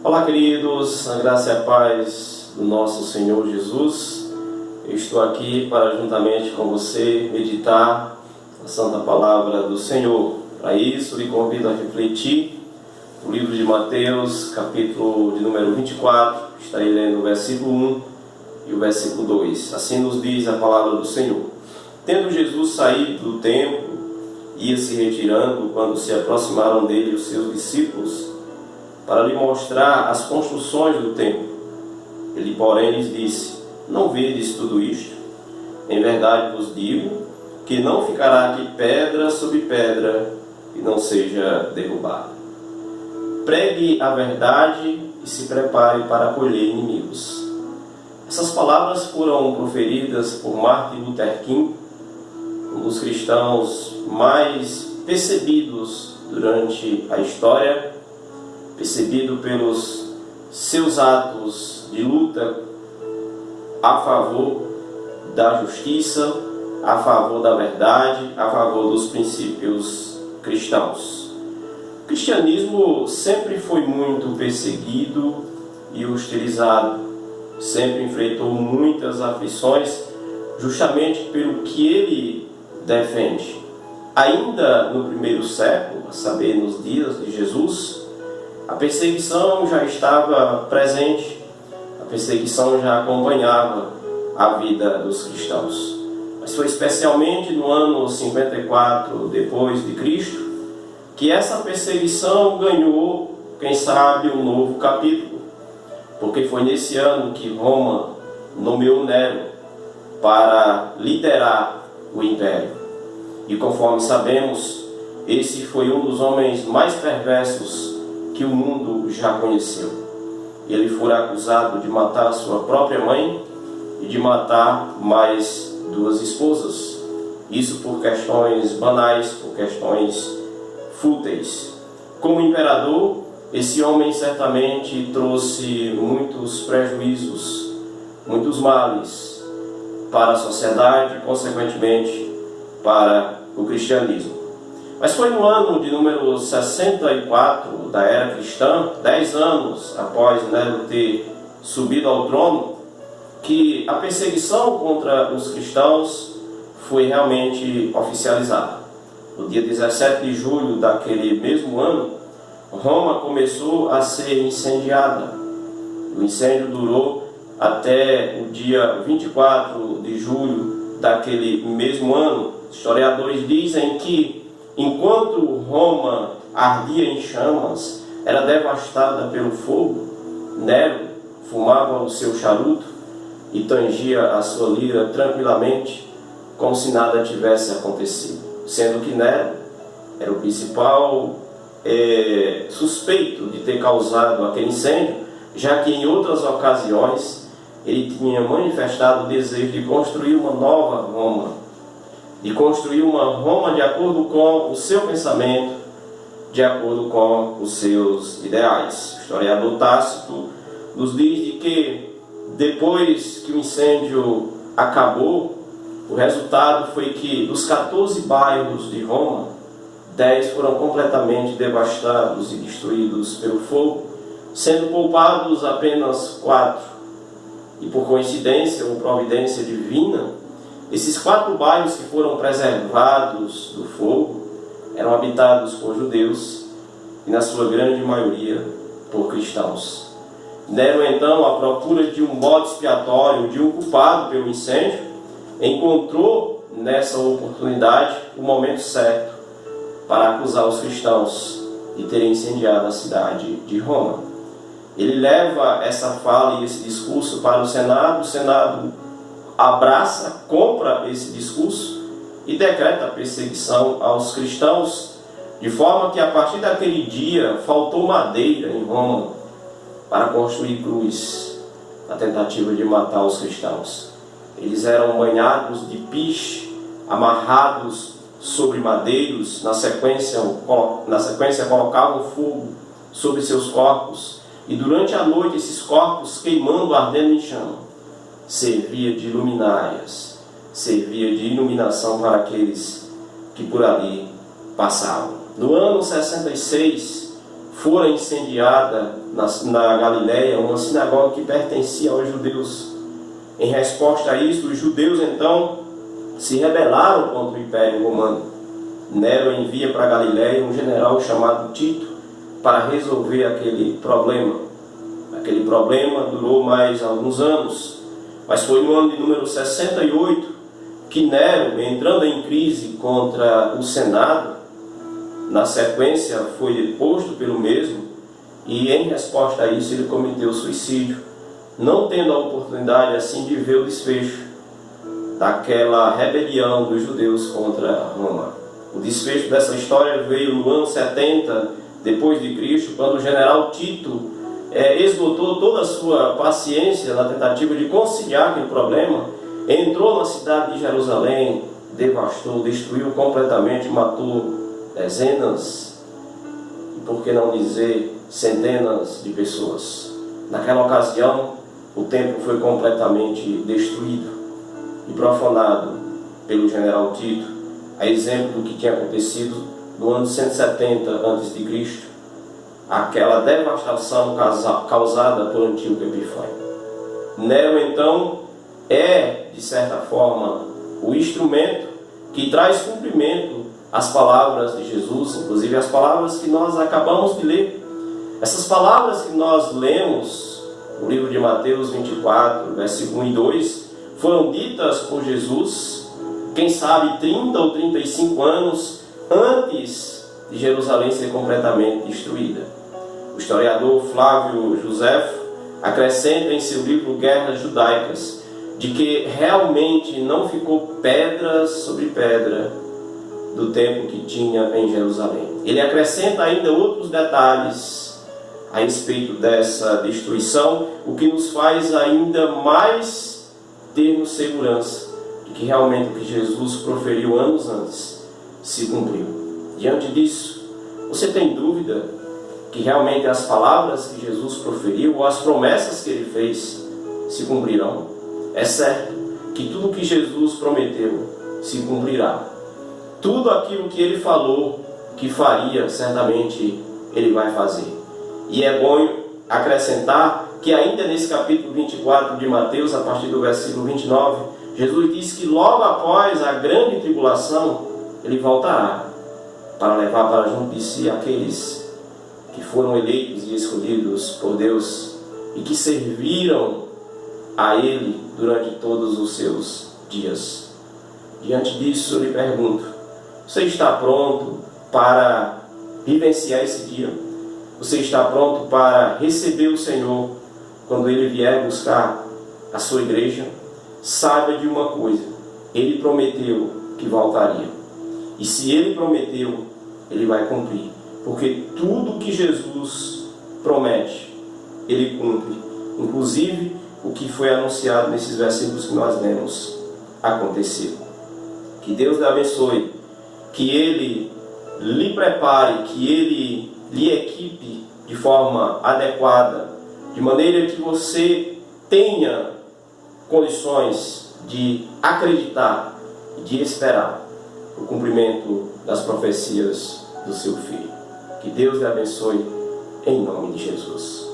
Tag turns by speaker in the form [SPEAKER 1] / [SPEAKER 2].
[SPEAKER 1] Olá, queridos, a graça e a paz do nosso Senhor Jesus. Eu estou aqui para, juntamente com você, meditar a Santa Palavra do Senhor. Para isso, lhe convido a refletir no livro de Mateus, capítulo de número 24. Estarei lendo o versículo 1 e o versículo 2. Assim nos diz a palavra do Senhor. Tendo Jesus saído do templo, ia se retirando quando se aproximaram dele os seus discípulos, para lhe mostrar as construções do templo. Ele, porém, lhes disse: não vedes tudo isto? Em verdade vos digo que não ficará aqui pedra sobre pedra que não seja derrubada. Pregue a verdade e se prepare para acolher inimigos. Essas palavras foram proferidas por Martin Luther King, um dos cristãos mais perseguidos durante a história, percebido pelos seus atos de luta a favor da justiça, a favor da verdade, a favor dos princípios cristãos. O cristianismo sempre foi muito perseguido e hostilizado, sempre enfrentou muitas aflições, justamente pelo que ele defende. Ainda no primeiro século, a saber, nos dias de Jesus, a perseguição já estava presente, a perseguição já acompanhava a vida dos cristãos. Mas foi especialmente no ano 54 depois de Cristo que essa perseguição ganhou, quem sabe, um novo capítulo, porque foi nesse ano que Roma nomeou Nero para liderar o império. E conforme sabemos, esse foi um dos homens mais perversos que o mundo já conheceu. Ele foi acusado de matar sua própria mãe e de matar mais 2 esposas. Isso por questões banais, por questões fúteis. Como imperador, esse homem certamente trouxe muitos prejuízos, muitos males para a sociedade e, consequentemente, para o cristianismo. Mas foi no ano de número 64 da era cristã, 10 anos após Nero ter subido ao trono, que a perseguição contra os cristãos foi realmente oficializada. No dia 17 de julho daquele mesmo ano, Roma começou a ser incendiada. O incêndio durou até o dia 24 de julho daquele mesmo ano. Historiadores dizem que, enquanto Roma ardia em chamas, era devastada pelo fogo, Nero fumava o seu charuto e tangia a sua lira tranquilamente, como se nada tivesse acontecido. Sendo que Nero era o principal suspeito de ter causado aquele incêndio, já que em outras ocasiões ele tinha manifestado o desejo de construir uma nova Roma, de construir uma Roma de acordo com o seu pensamento, de acordo com os seus ideais. O historiador Tácito nos diz de que, depois que o incêndio acabou, o resultado foi que dos 14 bairros de Roma, 10 foram completamente devastados e destruídos pelo fogo, sendo poupados apenas 4. E por coincidência ou providência divina, esses 4 bairros que foram preservados do fogo eram habitados por judeus e, na sua grande maioria, por cristãos. Nero, então, à procura de um bode expiatório, de um culpado pelo incêndio, encontrou nessa oportunidade o momento certo para acusar os cristãos de terem incendiado a cidade de Roma. Ele leva essa fala e esse discurso para o Senado abraça, compra esse discurso e decreta a perseguição aos cristãos, de forma que a partir daquele dia faltou madeira em Roma para construir cruz, na tentativa de matar os cristãos. Eles eram banhados de piche, amarrados sobre madeiros, na sequência colocavam fogo sobre seus corpos, e durante a noite esses corpos, queimando, ardendo em chama, servia de luminárias, servia de iluminação para aqueles que por ali passavam. No ano 66, fora incendiada na Galiléia uma sinagoga que pertencia aos judeus. Em resposta a isso, os judeus então se rebelaram contra o Império Romano. Nero envia para a Galiléia um general chamado Tito para resolver aquele problema. Aquele problema durou mais alguns anos, mas foi no ano de número 68 que Nero, entrando em crise contra o Senado, na sequência foi deposto pelo mesmo, e em resposta a isso ele cometeu suicídio, não tendo a oportunidade assim de ver o desfecho daquela rebelião dos judeus contra Roma. O desfecho dessa história veio no ano 70 depois de Cristo, quando o general Tito esgotou toda a sua paciência na tentativa de conciliar aquele problema, entrou na cidade de Jerusalém, devastou, destruiu completamente, matou dezenas, e por que não dizer centenas de pessoas. Naquela ocasião, o templo foi completamente destruído e profanado pelo general Tito, a exemplo do que tinha acontecido no ano 170 a.C., aquela devastação causada por Antíoco Epifânio. Nero, então, de certa forma, o instrumento que traz cumprimento às palavras de Jesus, inclusive as palavras que nós acabamos de ler. Essas palavras que nós lemos no livro de Mateus 24, versículo 1 e 2, foram ditas por Jesus, quem sabe 30 ou 35 anos antes de Jerusalém ser completamente destruída. O historiador Flávio Joséfo acrescenta em seu livro Guerras Judaicas de que realmente não ficou pedra sobre pedra do templo que tinha em Jerusalém. Ele acrescenta ainda outros detalhes a respeito dessa destruição, o que nos faz ainda mais termos segurança de que realmente o que Jesus proferiu anos antes se cumpriu. Diante disso, você tem dúvida que realmente as palavras que Jesus proferiu ou as promessas que ele fez se cumprirão? É certo que tudo o que Jesus prometeu se cumprirá. Tudo aquilo que ele falou que faria, certamente ele vai fazer. E é bom acrescentar que ainda nesse capítulo 24 de Mateus, a partir do versículo 29, Jesus diz que logo após a grande tribulação, ele voltará para levar para junto de si aqueles que foram eleitos e escolhidos por Deus e que serviram a ele durante todos os seus dias. Diante disso, eu lhe pergunto: você está pronto para vivenciar esse dia? Você está pronto para receber o Senhor quando ele vier buscar a sua igreja? Saiba de uma coisa: ele prometeu que voltaria, e se ele prometeu, ele vai cumprir, porque tudo que Jesus promete, ele cumpre, inclusive o que foi anunciado nesses versículos que nós lemos aconteceu. Que Deus lhe abençoe, que ele lhe prepare, que ele lhe equipe de forma adequada, de maneira que você tenha condições de acreditar e de esperar o cumprimento das profecias do seu Filho. Que Deus lhe abençoe, em nome de Jesus.